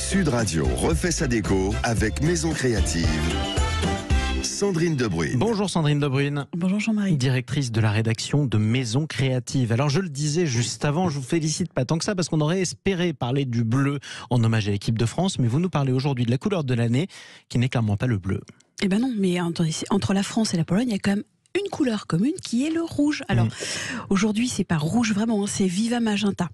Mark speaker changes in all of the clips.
Speaker 1: Sud Radio refait sa déco avec Maison Créative. Sandrine Debruyne.
Speaker 2: Bonjour Sandrine Debruyne.
Speaker 3: Bonjour Jean-Marie.
Speaker 2: Directrice de la rédaction de Maison Créative. Alors je le disais juste avant, je vous félicite pas tant que ça parce qu'on aurait espéré parler du bleu en hommage à l'équipe de France, mais vous nous parlez aujourd'hui de la couleur de l'année qui n'est clairement pas le bleu.
Speaker 3: Eh ben non, mais entre la France et la Pologne, il y a quand même une couleur commune qui est le rouge. Alors aujourd'hui, c'est pas rouge vraiment, c'est Viva Magenta.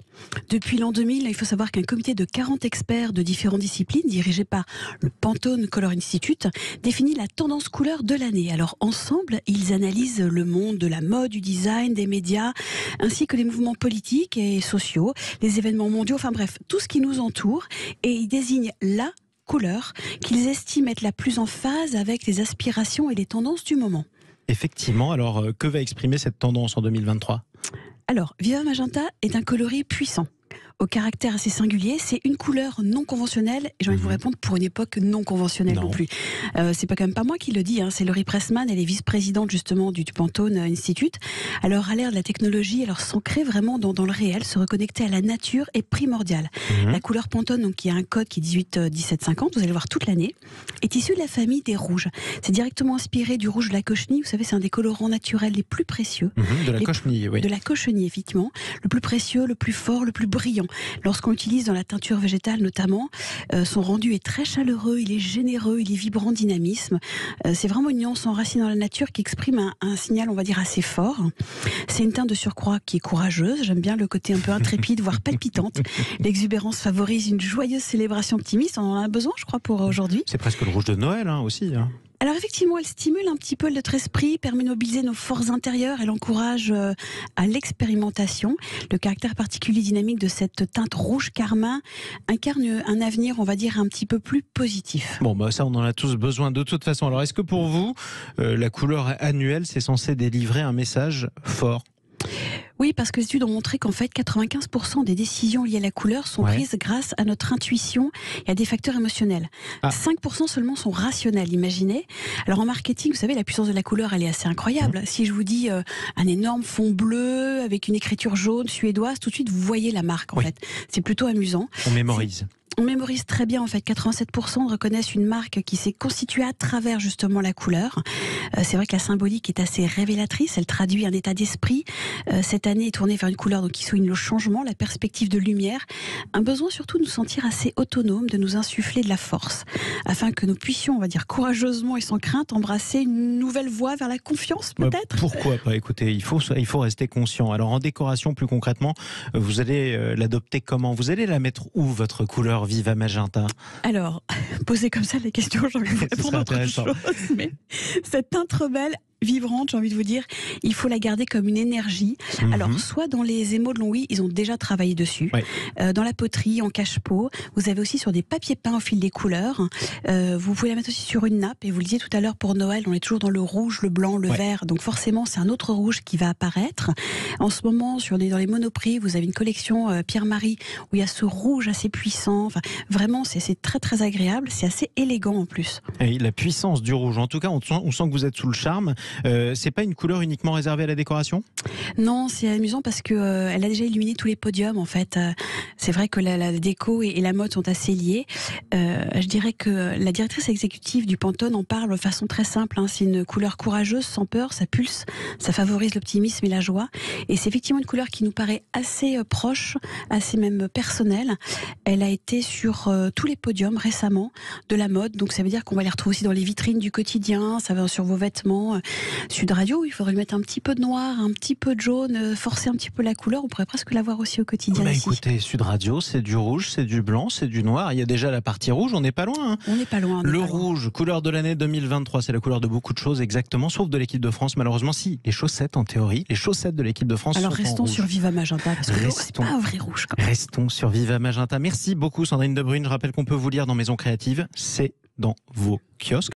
Speaker 3: Depuis l'an 2000, il faut savoir qu'un comité de 40 experts de différentes disciplines, dirigé par le Pantone Color Institute, définit la tendance couleur de l'année. Alors ensemble, ils analysent le monde de la mode, du design, des médias, ainsi que les mouvements politiques et sociaux, les événements mondiaux, enfin bref, tout ce qui nous entoure, et ils désignent la couleur qu'ils estiment être la plus en phase avec les aspirations et les tendances du moment.
Speaker 2: Effectivement, alors que va exprimer cette tendance en 2023 ?
Speaker 3: Alors, Viva Magenta est un coloris puissant, au caractère assez singulier. C'est une couleur non conventionnelle, et j'ai envie de vous répondre pour une époque non conventionnelle non plus. C'est pas quand même pas moi qui le dis, c'est Laurie Pressman, elle est vice-présidente justement du Pantone Institute. Alors à l'ère de la technologie, alors s'ancrer vraiment dans le réel, se reconnecter à la nature est primordial. La couleur Pantone, donc qui a un code qui est 18-17-50, vous allez le voir toute l'année, est issue de la famille des rouges. C'est directement inspiré du rouge de la cochenille. Vous savez, c'est un des colorants naturels les plus précieux.
Speaker 2: De la cochenille, oui.
Speaker 3: De la cochenille, effectivement. Le plus précieux, le plus fort, le plus brillant. Lorsqu'on l'utilise dans la teinture végétale notamment, son rendu est très chaleureux, il est généreux, il est vibrant dynamisme. C'est vraiment une nuance enracinée dans la nature qui exprime un signal, on va dire, assez fort. C'est une teinte de surcroît qui est courageuse. J'aime bien le côté un peu intrépide, voire palpitante. L'exubérance favorise une joyeuse célébration optimiste. On en a besoin, je crois, pour aujourd'hui.
Speaker 2: C'est presque le rouge de Noël aussi.
Speaker 3: Alors effectivement, elle stimule un petit peu notre esprit, permet de mobiliser nos forces intérieures, elle encourage à l'expérimentation. Le caractère particulier dynamique de cette teinte rouge carmin incarne un avenir, on va dire, un petit peu plus positif.
Speaker 2: Bon, ça on en a tous besoin de toute façon. Alors est-ce que pour vous, la couleur annuelle, c'est censé délivrer un message fort ?
Speaker 3: Oui, parce que les études ont montré qu'en fait, 95% des décisions liées à la couleur sont prises grâce à notre intuition et à des facteurs émotionnels. 5% seulement sont rationnels, imaginez. Alors en marketing, vous savez, la puissance de la couleur, elle est assez incroyable. Si je vous dis un énorme fond bleu avec une écriture jaune suédoise, tout de suite vous voyez la marque en fait. C'est plutôt amusant.
Speaker 2: On mémorise.
Speaker 3: On mémorise très bien, en fait, 87% reconnaissent une marque qui s'est constituée à travers justement la couleur. C'est vrai que la symbolique est assez révélatrice, elle traduit un état d'esprit. Cette année est tournée vers une couleur donc, qui souligne le changement, la perspective de lumière, un besoin surtout de nous sentir assez autonomes, de nous insuffler de la force, afin que nous puissions, on va dire courageusement et sans crainte, embrasser une nouvelle voie vers la confiance peut-être.
Speaker 2: Pourquoi pas ? Écoutez, il faut rester conscient. Alors en décoration, plus concrètement, vous allez l'adopter comment ? Vous allez la mettre où, votre couleur Viva Magenta?
Speaker 3: Alors, poser comme ça les questions, j'ai envie de vous répondre autre chose. Mais cette teinte rebelle, vibrante, j'ai envie de vous dire, il faut la garder comme une énergie. Alors, soit dans les émaux de Longwy, ils ont déjà travaillé dessus. Dans la poterie, en cache-pot. Vous avez aussi sur des papiers peints au fil des couleurs. Vous pouvez la mettre aussi sur une nappe. Et vous le disiez tout à l'heure, pour Noël, on est toujours dans le rouge, le blanc, le vert. Donc forcément, c'est un autre rouge qui va apparaître. En ce moment, dans les Monoprix, vous avez une collection Pierre-Marie où il y a ce rouge assez puissant. Enfin, vraiment, c'est très très agréable. C'est assez élégant en plus.
Speaker 2: Et la puissance du rouge. En tout cas, on sent que vous êtes sous le charme. C'est pas une couleur uniquement réservée à la décoration ?
Speaker 3: Non, c'est amusant parce que elle a déjà illuminé tous les podiums en fait. C'est vrai que la déco et la mode sont assez liées. Je dirais que la directrice exécutive du Pantone en parle de façon très simple. C'est une couleur courageuse, sans peur, ça pulse, ça favorise l'optimisme et la joie. Et c'est effectivement une couleur qui nous paraît assez proche, assez même personnelle. Elle a été sur tous les podiums récemment de la mode, donc ça veut dire qu'on va les retrouver aussi dans les vitrines du quotidien, ça va sur vos vêtements. Sud Radio, il faudrait lui mettre un petit peu de noir, un petit peu de jaune, forcer un petit peu la couleur, on pourrait presque la voir aussi au quotidien.
Speaker 2: Écoutez, Sud Radio, c'est du rouge, c'est du blanc, c'est du noir, il y a déjà la partie rouge, on n'est pas loin.
Speaker 3: On n'est pas loin.
Speaker 2: Le rouge, couleur de l'année 2023, c'est la couleur de beaucoup de choses exactement, sauf de l'équipe de France malheureusement. Si, les chaussettes en théorie, les chaussettes de l'équipe de France.
Speaker 3: Alors
Speaker 2: sont
Speaker 3: restons
Speaker 2: en
Speaker 3: sur Viva Magenta, parce que c'est pas un vrai rouge quand même.
Speaker 2: Restons sur Viva Magenta. Merci beaucoup Sandrine Debruyne, je rappelle qu'on peut vous lire dans Maison Créative, c'est dans vos kiosques.